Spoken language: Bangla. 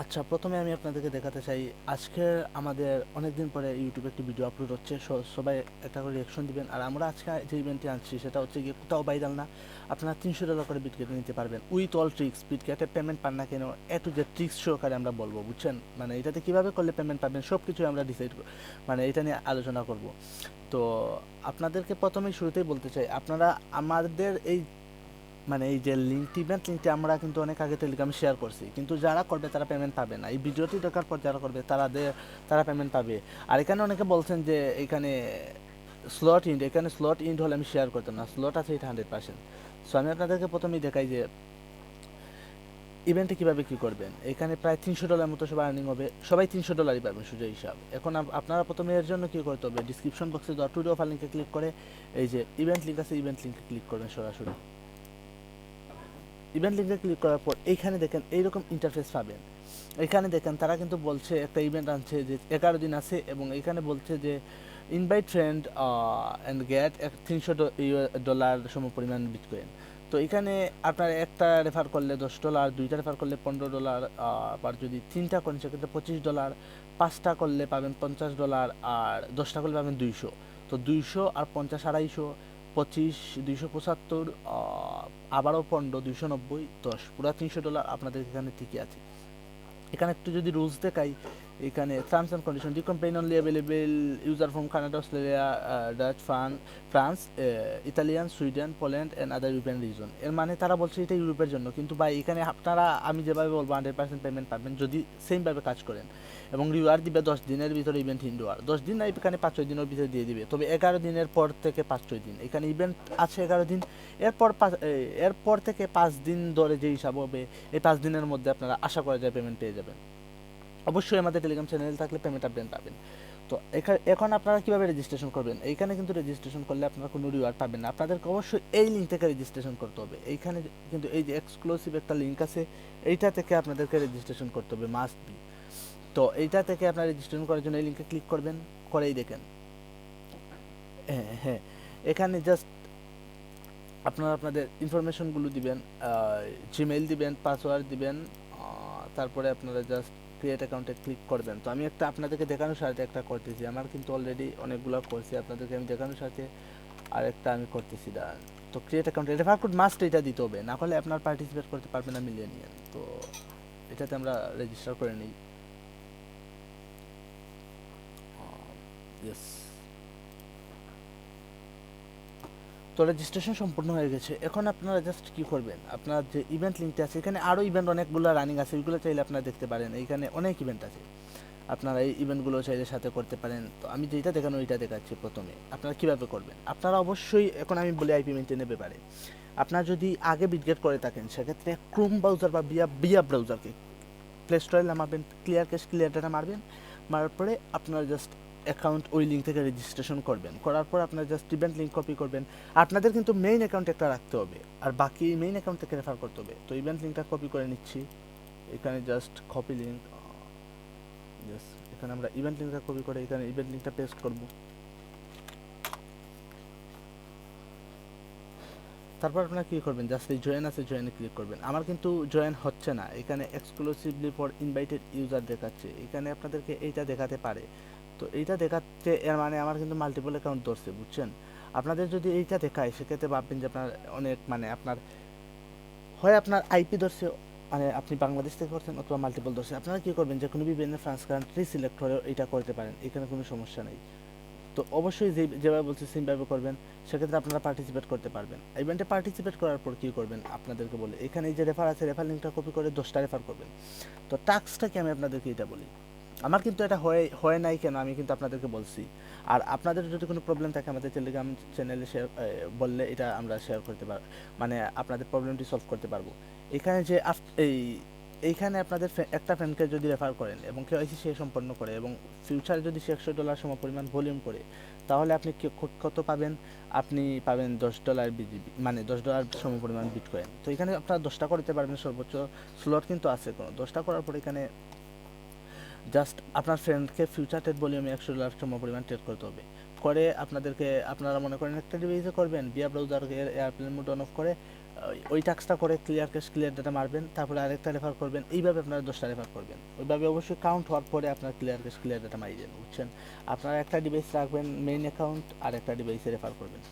আচ্ছা, প্রথমে আমি আপনাদেরকে দেখাতে চাই আজকের আমাদের অনেকদিন পরে ইউটিউবে একটি ভিডিও আপলোড হচ্ছে। সবাই একটা করে রিয়াকশন দিবেন। আর আমরা আজকে যে ইভেন্টটি আনছি সেটা হচ্ছে গিয়ে কোথাও ভাইরাল না, আপনারা $300 করে বিটগেট নিতে পারবেন উইথ অল ট্রিক্স। বিটগেটের পেমেন্ট পান না কেন, এ টু জেড ট্রিক্স সহকারে আমরা বলবো, বুঝছেন? মানে এটাতে কীভাবে করলে পেমেন্ট পাবেন সব কিছু আমরা ডিসাইড, মানে এটা নিয়ে আলোচনা করব। তো আপনাদেরকে প্রথমেই শুরুতেই বলতে চাই, আপনারা আমাদের এই মানে এই যে লিঙ্কটি, ইভেন্ট লিঙ্কটি আমরা কিন্তু অনেক আগে টেলিগ্রামে শেয়ার করছি, কিন্তু যারা করবে তারা পেমেন্ট পাবে না। এই ভিডিওটি দেখার পর যারা করবে তারা পেমেন্ট পাবে। আর এখানে অনেকে বলছেন যে এখানে স্লট ইন্ড হলে আমি শেয়ার করতাম না, স্লট আছে এটা 100%। সো আমি আপনাদেরকে প্রথমেই দেখাই যে ইভেন্টে কীভাবে কী করবেন। এখানে প্রায় $300 মতো সবাই আর্নিং হবে, সবাই $300 পাবেন সোজা হিসাব। এখন আপনারা প্রথমে এর জন্য কী করতে হবে, ডিসক্রিপশন বক্সে দেওয়া টুডে অফার লিঙ্কে ক্লিক করে এই যে ইভেন্ট লিঙ্ক আছে, ইভেন্ট লিঙ্কে ক্লিক করবেন সরাসরি। ইভেন্ট লিঙ্কে ক্লিক করার পর এইখানে দেখেন এইরকম ইন্টারফেস পাবেন। এখানে দেখেন তারা কিন্তু বলছে একটা ইভেন্ট আনছে যে 11 দিন আছে, এবং এখানে বলছে যে ইনভাইট ফ্রেন্ড অ্যান্ড গেট $300 সম পরিমাণ বিটকয়েন। তো এখানে আপনার একটা রেফার করলে $10, দুইটা রেফার করলে $15, আবার যদি তিনটা করেন সেক্ষেত্রে $25, পাঁচটা করলে পাবেন $50, আর 10টা করলে পাবেন 200। তো 200 আর 50 250, 25 275, আবারও 15 290, 10, পুরো $300 আপনাদের এখানে ঠিকই আছে। এখানে একটু যদি রুলস দেখাই, এখানে terms and condition, the campaign only available user from Canada, Australia, Dutch, France, Italian, Sweden, Poland and other European reason. এর মানে তারা বলছে এটা ইউরোপের জন্য, কিন্তু ভাই এখানে আপনারা আমি যেভাবে বলবো 100% পেমেন্ট পাবেন যদি সেমভাবে কাজ করেন। এবং রিওয়ার্ড দিবে 10 দিনের ভিতরে, ইভেন্ট ইনডোয়ার 10 দিন না, এখানে 5-6 দিনের ভিতরে দিয়ে দিবে, তবে 11 দিনের পর থেকে 5-6 দিন। এখানে ইভেন্ট আছে 11 দিন, এরপর থেকে 5 দিন ধরে যে হিসাব হবে, এই 5 দিনের মধ্যে আপনারা আশা করা যায় পেমেন্ট পেয়ে যাবেন। অবশ্যই আমাদের টেলিগ্রাম চ্যানেল থাকলে পেমেন্ট আপডেট পাবেন। তো এখন আপনারা কীভাবে রেজিস্ট্রেশন করবেন, এইখানে কিন্তু রেজিস্ট্রেশন করলে আপনারা কোনো রিওয়ার্ড পাবেন না, আপনাদেরকে অবশ্যই এই লিঙ্ক থেকে রেজিস্ট্রেশন করতে হবে। এইখানে কিন্তু এই যে এক্সক্লুসিভ একটা লিঙ্ক আছে, এইটা থেকে আপনাদেরকে রেজিস্ট্রেশন করতে হবে, মাস্ট বি। তো এইটা থেকে আপনারা রেজিস্ট্রেশন করার জন্য এই লিঙ্কে ক্লিক করবেন, করেই দেখেন হ্যাঁ হ্যাঁ এখানে জাস্ট আপনারা আপনাদের ইনফরমেশনগুলো দিবেন, জিমেইল দিবেন, পাসওয়ার্ড দিবেন, তারপরে আপনারা জাস্ট ক্রিয়েট অ্যাকাউন্টে ক্লিক করবেন। তো আমি একটা আপনাদেরকে দেখানোর সাথে একটা করতেছি, আমার কিন্তু অলরেডি অনেকগুলো করছি, আপনাদেরকে আমি দেখানোর সাথে আরেকটা আমি করতেছি দাঁড়ান। তো ক্রিয়েট অ্যাকাউন্টে রেফার কোড মাস্ট এটা দিতে হবে, না হলে আপনার পার্টিসিপেট করতে পারবেন না মিলিয়নিয়ান। তো এটাতে আমরা রেজিস্টার করে নিই। ইয়েস, তো রেজিস্ট্রেশন সম্পূর্ণ হয়ে গেছে। এখন আপনারা জাস্ট কী করবেন, আপনার যে ইভেন্ট লিঙ্কটা আছে, এখানে আরও ইভেন্ট অনেকগুলো রানিং আছে, ওইগুলো চাইলে আপনারা দেখতে পারেন। এইখানে অনেক ইভেন্ট আছে, আপনারা এই ইভেন্টগুলো চাইলে সাথে করতে পারেন। তো আমি যেটা দেখানো ওইটা দেখাচ্ছি। প্রথমে আপনারা কীভাবে করবেন, আপনারা অবশ্যই, এখন আমি বলি আইপি মেনটেনের ব্যাপারে, আপনারা যদি আগে বিটগেট করে থাকেন সেক্ষেত্রে ক্রোম ব্রাউজার বা বিয়া ব্রাউজারকে প্লে স্টোরে নামাবেন, ক্লিয়ার ক্যাশ ক্লিয়ার ডাটা মারবেন, মারার পরে আপনারা জাস্ট অ্যাকাউন্ট ওই লিঙ্ক থেকে রেজিস্ট্রেশন করবেন, করার পর আপনারা জাস্ট ইভেন্ট লিঙ্ক কপি করবেন। আপনাদের কিন্তু মেইন অ্যাকাউন্ট একটা রাখতে হবে, আর বাকি মেইন অ্যাকাউন্ট থেকে রেফার করতে হবে। তো ইভেন্ট লিঙ্কটা কপি করে নিচ্ছি, এখানে জাস্ট কপি লিঙ্ক, জাস্ট এখানে আমরা ইভেন্ট লিঙ্কটা কপি করে এখানে ইভেন্ট লিঙ্কটা পেস্ট করব। তারপর আপনারা কী করবেন, জাস্ট এই জয়েন আছে, জয়েনে ক্লিক করবেন। আমার কিন্তু জয়েন হচ্ছে না, এখানে এক্সক্লুসিভলি ফর ইনভাইটেড ইউজার দেখাচ্ছে, এখানে আপনাদেরকে এইটা দেখাতে পারে। তো এইটা দেখাচ্ছে, এর মানে আমার কিন্তু মাল্টিপল অ্যাকাউন্ট ধরছে, বুঝছেন? আপনাদের যদি এইটা দেখায় সেক্ষেত্রে ভাববেন যে আপনার অনেক, মানে আপনার হয় আপনার আইপি ধরছে, মানে আপনি বাংলাদেশ থেকে করছেন, অথবা মাল্টিপল ধরছে। আপনারা কী করবেন, যে কোনো বিভিন্ন ফ্রান্স কান্ট্রি সিলেক্ট করে এটা করতে পারেন, এখানে কোনো সমস্যা নেই। তো অবশ্যই যেভাবে বলছি সেমভাবে করবেন, সেক্ষেত্রে আপনারা পার্টিসিপেট করতে পারবেন। ইভেন্টে পার্টিসিপেট করার পর কী করবেন আপনাদেরকে বলে, এখানে এই যে রেফার আছে, রেফার লিঙ্কটা কপি করে 10টা রেফার করবেন। তো টাস্কটা কি আমি আপনাদেরকে এটা বলি, আমার কিন্তু এটা হয় নাই কেন আমি কিন্তু আপনাদেরকে বলছি। আর আপনাদের যদি কোনো প্রবলেম থাকে আমাদের টেলিগ্রাম চ্যানেলে শেয়ার বললে এটা আমরা শেয়ার করতে মানে আপনাদের প্রবলেমটি সলভ করতে পারবো। এখানে যে এইখানে আপনাদের একটা ফ্রেন্ডকে যদি রেফার করেন এবং কেওয়াইসি সে সম্পন্ন করে, এবং ফিউচারে যদি সে $100 সম পরিমাণ ভলিউম করে, তাহলে আপনি কত পাবেন, আপনি পাবেন $10 বিজিবি, মানে $10 সম পরিমাণ বিটকয়েন। তো এখানে আপনারা 10টা করতে পারবেন, সর্বোচ্চ স্লট কিন্তু আছে কোনো। 10টা করার পর এখানে জাস্ট আপনার ফ্রেন্ডকে ফিউচার ট্রেড ভলিউমে $100 সম পরিমাণ ট্রেড করতে হবে। করে আপনাদেরকে, আপনারা মনে করেন একটা ডিভাইসে করবেন, বিয়া ব্রাউজারকে এয়ারপ্লেন মোড অন অফ করে ওই টাস্কটা করে ক্লিয়ার ক্যাশ ক্লিয়ার ডাটা মারবেন, তারপরে আরেকটা রেফার করবেন, এইভাবে আপনারা 10টা রেফার করবেন। ওইভাবে অবশ্যই কাউন্ট হওয়ার পরে আপনার ক্লিয়ার ক্যাশ ক্লিয়ার ডাটা মারিয়ে দেন, বুঝছেন। আপনারা একটা ডিভাইস রাখবেন মেইন অ্যাকাউন্ট, আর একটা ডিভাইসে রেফার করবেন।